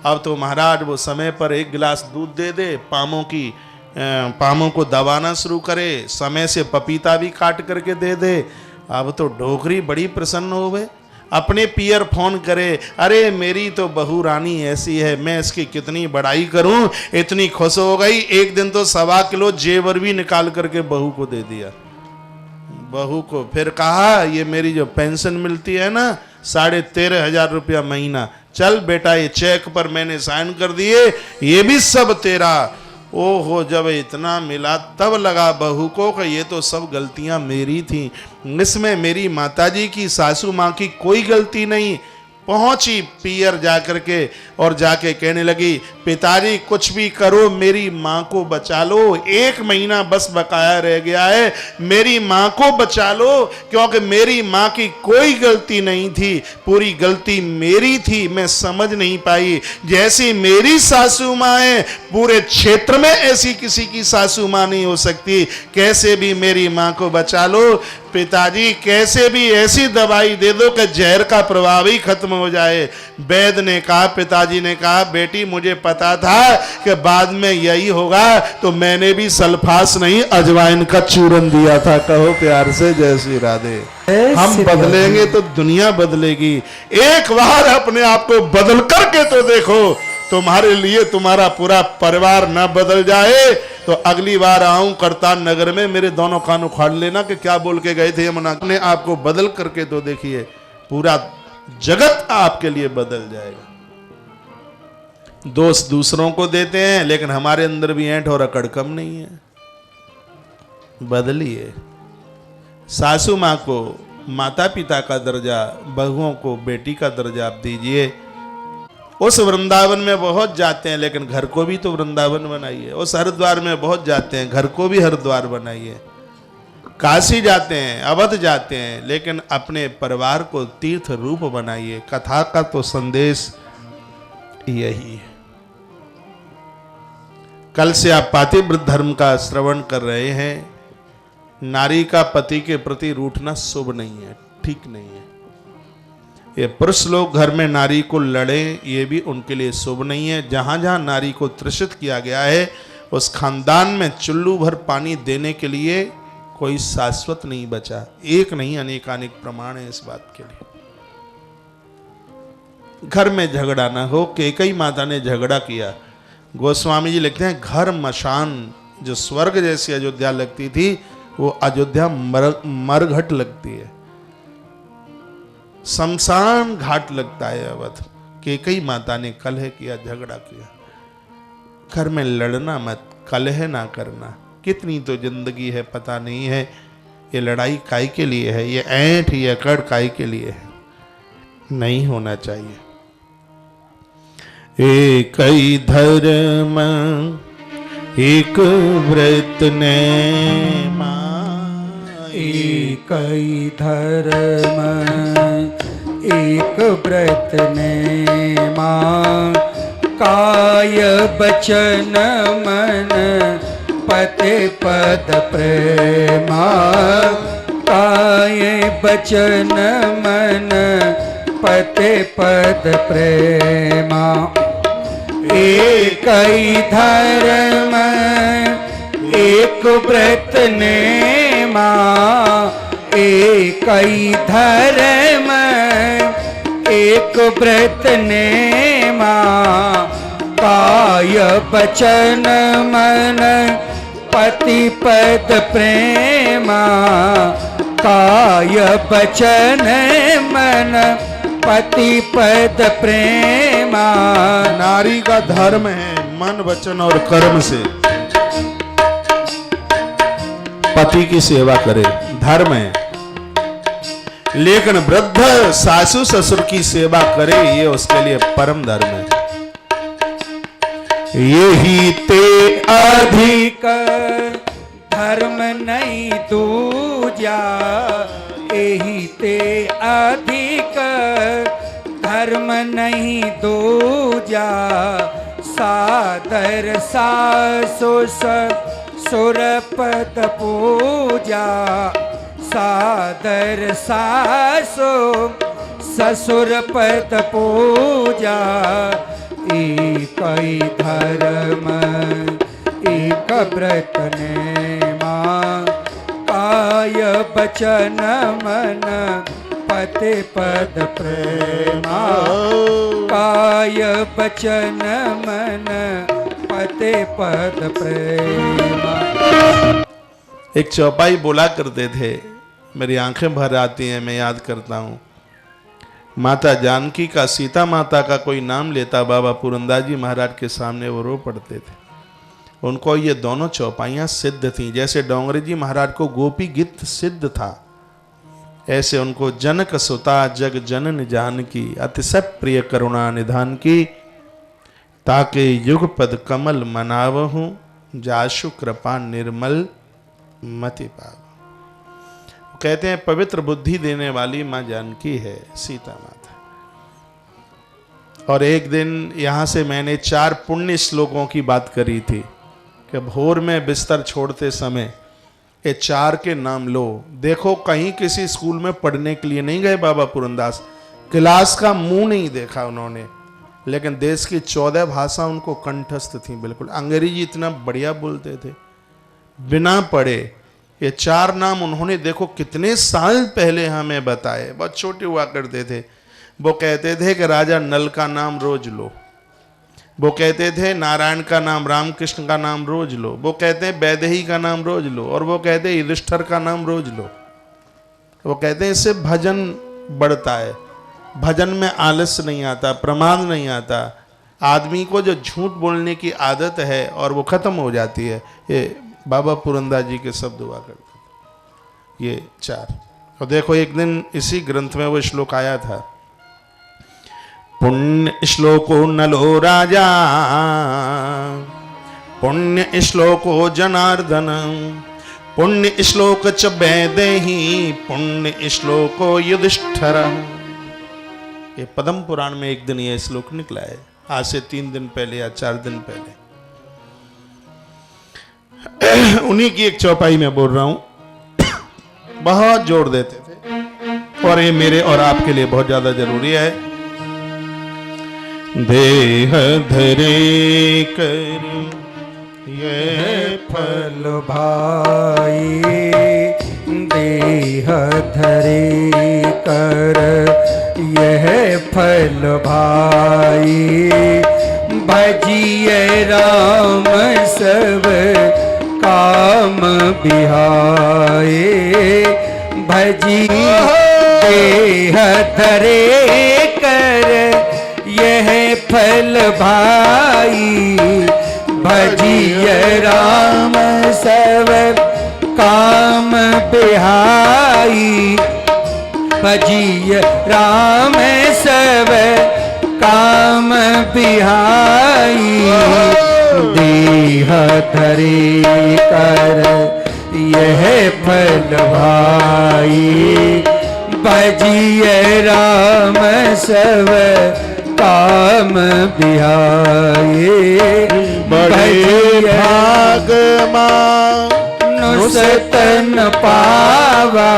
अब तो महाराज वो समय पर 1 गिलास दूध दे दे, पामों को दबाना शुरू करे, समय से पपीता भी काट करके दे दे। अब तो डोगरी बड़ी प्रसन्न हो गए, अपने पियर फोन करे, अरे मेरी तो बहू रानी ऐसी है, मैं इसकी कितनी बड़ाई करूं, इतनी खुश हो गई। एक दिन तो 1.25 किलो जेवर भी निकाल करके बहू को दे दिया। बहू को फिर कहा, ये मेरी जो पेंशन मिलती है ना 13,500 रुपया महीना, चल बेटा ये चेक पर मैंने साइन कर दिए, ये भी सब तेरा। ओहो, जब इतना मिला तब लगा बहू को कि ये तो सब गलतियां मेरी थी, इसमें मेरी माताजी की, सासू माँ की कोई गलती नहीं। पहुंची पियर जाकर के और जाके कहने लगी, पिताजी कुछ भी करो मेरी माँ को बचा लो, 1 महीना बस बकाया रह गया है, मेरी माँ को बचा लो, क्योंकि मेरी माँ की कोई गलती नहीं थी, पूरी गलती मेरी थी, मैं समझ नहीं पाई। जैसी मेरी सासू माँ है पूरे क्षेत्र में ऐसी किसी की सासू माँ नहीं हो सकती, कैसे भी मेरी माँ को बचा लो पिताजी, कैसे भी ऐसी दवाई दे दो कि जहर का प्रभाव ही खत्म हो जाए। वैद्य ने कहा, पिताजी ने कहा, बेटी मुझे पता था कि बाद में यही होगा, तो मैंने भी सल्फास नहीं अजवाइन का चूरन दिया था। कहो प्यार से जय श्री राधे। हम बदलेंगे तो दुनिया बदलेगी। एक बार अपने आप को बदल करके तो देखो, तुम्हारे लिए तुम्हारा पूरा परिवार न बदल जाए तो अगली बार आऊं करतार नगर में, मेरे दोनों कान उखाड़ लेना कि क्या बोल के गए थे यमुना। अपने आप को बदल करके तो देखिए, पूरा जगत आपके लिए बदल जाएगा। दोष दूसरों को देते हैं, लेकिन हमारे अंदर भी ऐंठ और अकड़ कम नहीं है। बदलिए। सासू माँ को माता पिता का दर्जा, बहुओं को बेटी का दर्जा आप दीजिए। उस वृंदावन में बहुत जाते हैं, लेकिन घर को भी तो वृंदावन बनाइए। उस हरिद्वार में बहुत जाते हैं, घर को भी हरिद्वार बनाइए। काशी जाते हैं, अवध जाते हैं, लेकिन अपने परिवार को तीर्थ रूप बनाइए। कथा का तो संदेश यही है। कल से आप पातिव्रत धर्म का श्रवण कर रहे हैं। नारी का पति के प्रति रूठना शुभ नहीं है, ठीक नहीं है। ये पुरुष लोग घर में नारी को लड़े, ये भी उनके लिए शुभ नहीं है। जहां जहां नारी को त्रिषित किया गया है, उस खानदान में चुल्लू भर पानी देने के लिए कोई शाश्वत नहीं बचा। एक नहीं, अनेकानेक प्रमाण है इस बात के लिए। घर में झगड़ा ना हो। कैकेयी माता ने झगड़ा किया। गोस्वामी जी लिखते हैं, घर मशान, जो स्वर्ग जैसी अयोध्या लगती थी, वो अयोध्या मरघट लगती है, शमशान घाट लगता है अवध। कैकेयी माता ने कलह किया, झगड़ा किया। घर में लड़ना मत, कलह ना करना। कितनी तो जिंदगी है पता नहीं है। ये लड़ाई काय के लिए है, ये ऐंठ ये अकड़ काय के लिए है, नहीं होना चाहिए। एक ही धर्म एक व्रत ने एक ही धर्म एक व्रत ने मां, काय बचन मन पते पद प्रेमा। काय बचन मन पते पद प्रेमा। एक ही धर्म एक व्रत ने मां, एक ही धर्म एक व्रत ने मां। काय बचन मन पति पद प्रेमा। काय बचन मन पति पद प्रेमा। नारी का धर्म है मन वचन और कर्म से पति की सेवा करे, धर्म है। लेकिन वृद्ध सासू ससुर की सेवा करे, ये उसके लिए परम धर्म है। यही ते अधिक धर्म नहीं दूजा। यही ते अधिक धर्म नहीं दूजा। सादर सासु ससुर पद पूजा। सादर सासु ससुर पद पूजा। एकई धर्म एक व्रत नेमा, काय बचन मन पति पद प्रेमा, काय बचन मन पति पद प्रेमा। एक चौपाई बोला करते थे, मेरी आंखें भर आती हैं, मैं याद करता हूँ। माता जानकी का, सीता माता का कोई नाम लेता बाबा पुरंदास जी महाराज के सामने वो रो पड़ते थे। उनको ये दोनों चौपाइयाँ सिद्ध थीं। जैसे डोंगरे जी महाराज को गोपी गीत सिद्ध था, ऐसे उनको जनक सुता जग जनन जानकी, अतिशय प्रिय करुणा निधान की, ताके युगपद कमल मनावहूँ, जाशु कृपा निर्मल मति पाव। कहते हैं पवित्र बुद्धि देने वाली माँ जानकी है सीता माता। और एक दिन यहाँ से मैंने 4 पुण्य श्लोकों की बात करी थी कि भोर में बिस्तर छोड़ते समय ये 4 के नाम लो। देखो कहीं किसी स्कूल में पढ़ने के लिए नहीं गए बाबा पुरंदास, क्लास का मुंह नहीं देखा उन्होंने, लेकिन देश की 14 भाषा उनको कंठस्थ थी बिल्कुल। अंग्रेजी इतना बढ़िया बोलते थे बिना पढ़े। ये 4 नाम उन्होंने देखो कितने साल पहले हमें बताए, बहुत छोटे हुआ करते थे। वो कहते थे कि राजा नल का नाम रोज लो, वो कहते थे नारायण का नाम, रामकृष्ण का नाम रोज लो, वो कहते हैं वैदेही का नाम रोज लो, और वो कहते हैं युधिष्ठिर का नाम रोज लो। वो कहते हैं इससे भजन बढ़ता है, भजन में आलस्य नहीं आता, प्रमाद नहीं आता, आदमी को जो झूठ बोलने की आदत है और वो खत्म हो जाती है। ये बाबा पुरंदास जी के शब्द हुआ करते ये 4। और देखो एक दिन इसी ग्रंथ में वो श्लोक आया था, पुण्य श्लोको नलो राजा, पुण्य श्लोको जनार्दन, पुण्य श्लोक च वैदेही, पुण्य श्लोको युधिष्ठिर। ये पद्म पुराण में एक दिन ये श्लोक निकला है, आज से 3 दिन पहले या 4 दिन पहले। उन्हीं की एक चौपाई में बोल रहा हूं। बहुत जोर देते थे और ये मेरे और आपके लिए बहुत ज्यादा जरूरी है। देह धरे कर ये फल भाई, देह धरे कर यह फल भाई, भजिए राम सब काम बिहाए, भजी देह धरे कर यह फल भाई, भजिए राम सब काम बिहाई, भजिए राम सब काम बिहाई, देह धरे कर यह फल भाई, भजिए राम सब काम बिहाई, बड़े भाग नुसतन पावा,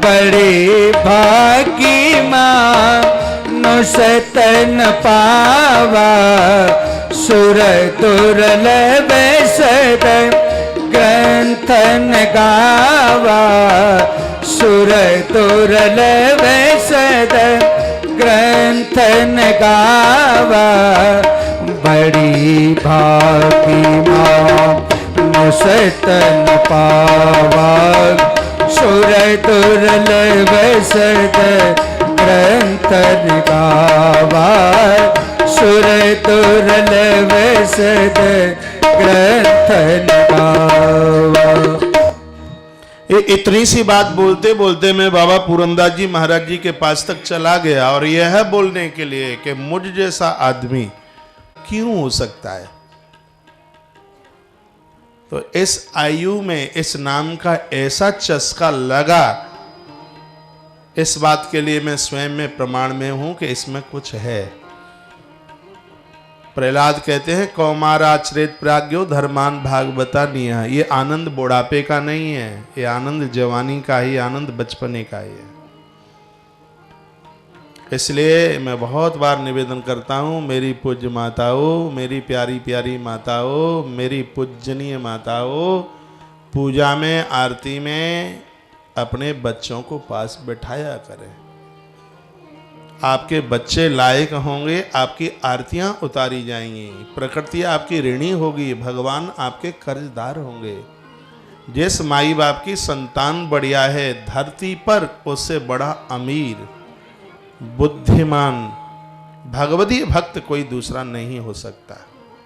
बड़े भागी माँ नुसतन पावा, सुर दुर्लभ सद ग्रंथन गावा, सुर दुर्लभ सद ग्रंथन गावा, बड़ी भागी माँ नुसतन पावा, सुर दुर्लभ सद ग्रंथन गावा, सुर दुर्लभ सद ग्रंथन गावा। इतनी सी बात बोलते बोलते मैं बाबा पुरंदास जी महाराज जी के पास तक चला गया, और यह बोलने के लिए कि मुझ जैसा आदमी क्यों हो सकता है। तो इस आयु में इस नाम का ऐसा चस्का लगा, इस बात के लिए मैं स्वयं में प्रमाण में हूं कि इसमें कुछ है। प्रहलाद कहते हैं कौमाराचरित प्राज्ञो धर्मान भागवता निया। ये आनंद बुढ़ापे का नहीं है, ये आनंद जवानी का ही, आनंद बचपने का ही है। इसलिए मैं बहुत बार निवेदन करता हूँ, मेरी पूज्य माताओं, मेरी प्यारी प्यारी माताओं, मेरी पूजनीय माताओं, पूजा में आरती में अपने बच्चों को पास बैठाया करें। आपके बच्चे लायक होंगे, आपकी आरतियां उतारी जाएंगी, प्रकृति आपकी ऋणी होगी, भगवान आपके कर्जदार होंगे। जिस माई बाप की संतान बढ़िया है धरती पर, उससे बड़ा अमीर, बुद्धिमान, भगवती भक्त कोई दूसरा नहीं हो सकता।